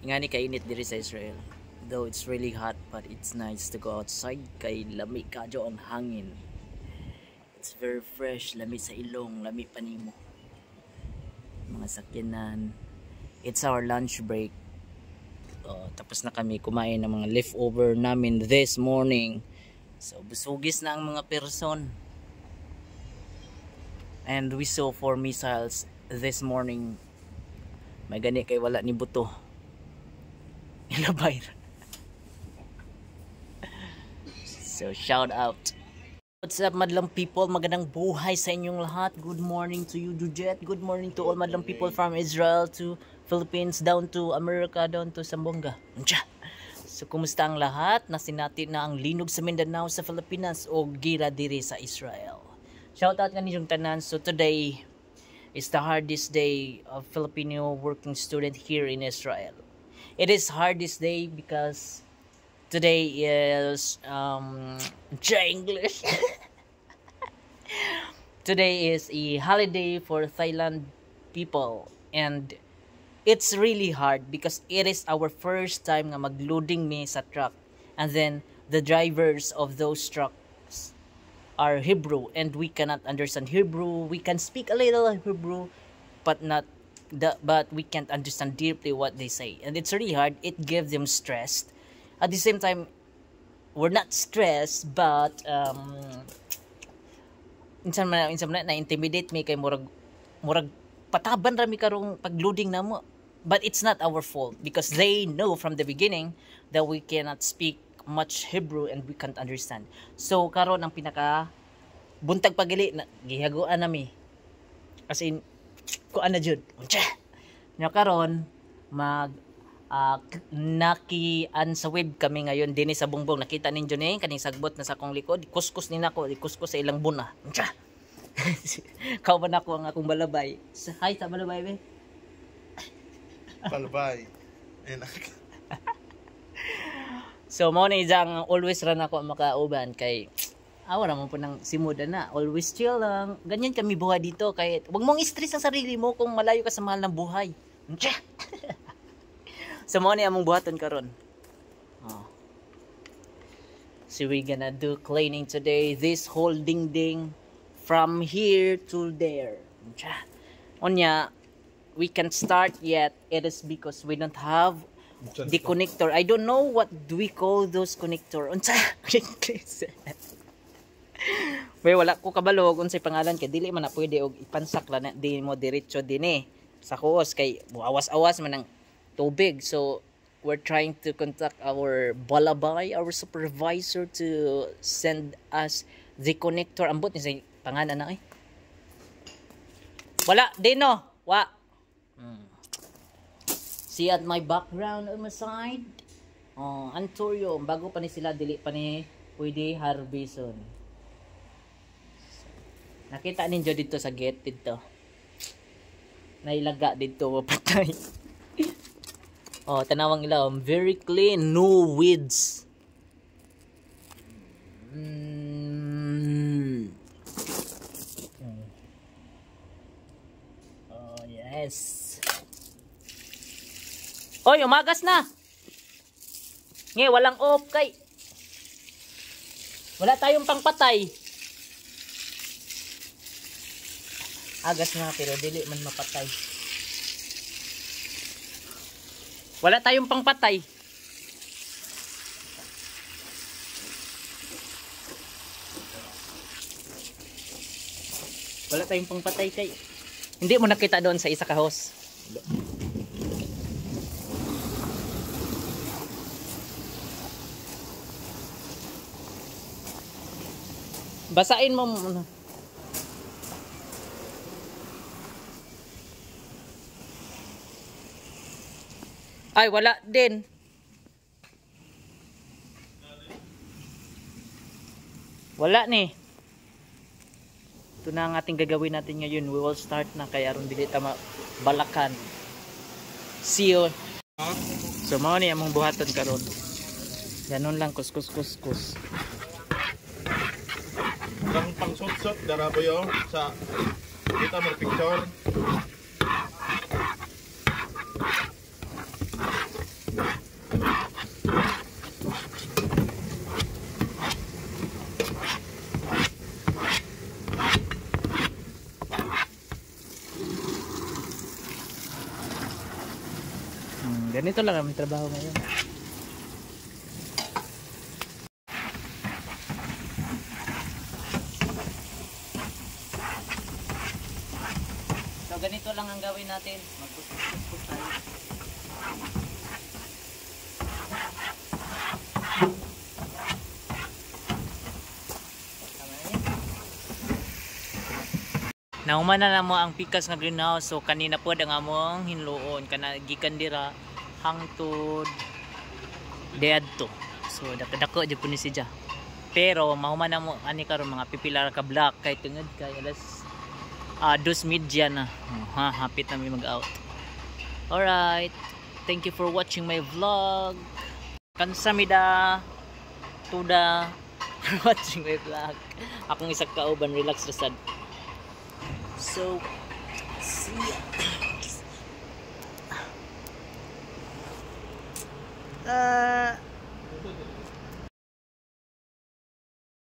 Nga ni kainit diri sa Israel. Though it's really hot, but it's nice to go outside kay lami kadyo ang hangin. It's very fresh, lami sa ilong, lami pa nimo. Mga sakyanan. It's our lunch break. Tapos na kami kumain ng mga leftover namin this morning. So busugis na ang mga person. And we saw 4 missiles this morning. May gani kay wala ni buto. Ilabay. So shout out. What's up madlang people? Magandang buhay sa inyong lahat. Good morning to you, Jujet. Good morning to all madlang people from Israel to Philippines down to America down to Zamboanga. So kumusta ang lahat? Nasinati na ang linog sa Mindanao sa Pilipinas o gira diri sa Israel. Shout out kanilang tanan. So today is the hardest day of Filipino working student here in Israel. It is hardest day because today is English. Today is a holiday for Thailand people and it's really hard because it is our first time nga magloading me sa truck, and then the drivers of those trucks are Hebrew and we cannot understand Hebrew. We can speak a little Hebrew but we can't understand deeply what they say, and it's really hard. It gives them stressed. At the same time, we're not stressed, but insan man na-intimidate me kay murag pataban rami karong pagloading namo. But it's not our fault because they know from the beginning that we cannot speak much Hebrew and we can't understand. So karon ang pinaka buntag pagili na gihaguan nami. As in kuan na jud. Nya karon mag nakian sa web kami ngayon din sa Bongbong. Nakita ninyo ni kaning sagbot na sa akong likod, kuskus ni nako, kuskus sa ilang buna. Kauban ako ang akong balabay. Hi sa balabay be. Balabay. So mo ni jang always ran ako makauban kay awa naman po ng simuda na. Always chill lang. Ganyan kami buhay dito kay wag mong stress ang sarili mo kung malayo ka sa mahal ng buhay. So mo ni among buhaton karon. So we gonna do cleaning today. This whole ding from here to there. Onya, we can't start yet. It is because we don't have the connector. I don't know what do we call those connector. Unsa? Well, wala ko kabalo unsay pangalan kay dili man na pwede og ipansak la na di mo diretso dinhi sa kuos kay awas-awas man ang tubig. So we're trying to contact our balabay, our supervisor, to send us the connector. Ambot ni sa pangalan na wala dino wa. See at my background on my side, Antonio bago pa ni sila dili pa ni pwede harbison. Nakita ninyo dito sa gate dito nailaga dito patay. Tanawang ilaw, very clean, no weeds. Yes. Oy, umagas na. Nge, walang off kay. Wala tayong pangpatay. Agas na pero dili man mapatay. Wala tayong pangpatay. Wala tayong pangpatay kay. Hindi mo nakita doon sa isa ka house. Basain mo muna. Ay, wala din. Wala ni. Ito na ang ating gagawin natin ngayon. We will start na kay aron dili ta balakan. See you. So mao ni among buhaton karon. Ganon lang kuskus. Ang pang-sot darapo yo sa kita mo picture. Ganito lang ang trabaho ngayon. So ganito lang ang gawin natin. Magpuskus tayo. Naumana na mo ang pikas nga greenhouse. So kanina po ang among hinluon kana gikan dira hangtod deadto. So dako-dako jud po ni siya. Pero mahuman na mo ani karon mga pipilar ka black kay tungod kay alas 2:30 na. Hapit na mi mag-out. Alright. Thank you for watching my vlog. Kansamida tuda for watching my vlog. Akong isa kauban relax rasad. So, see ya.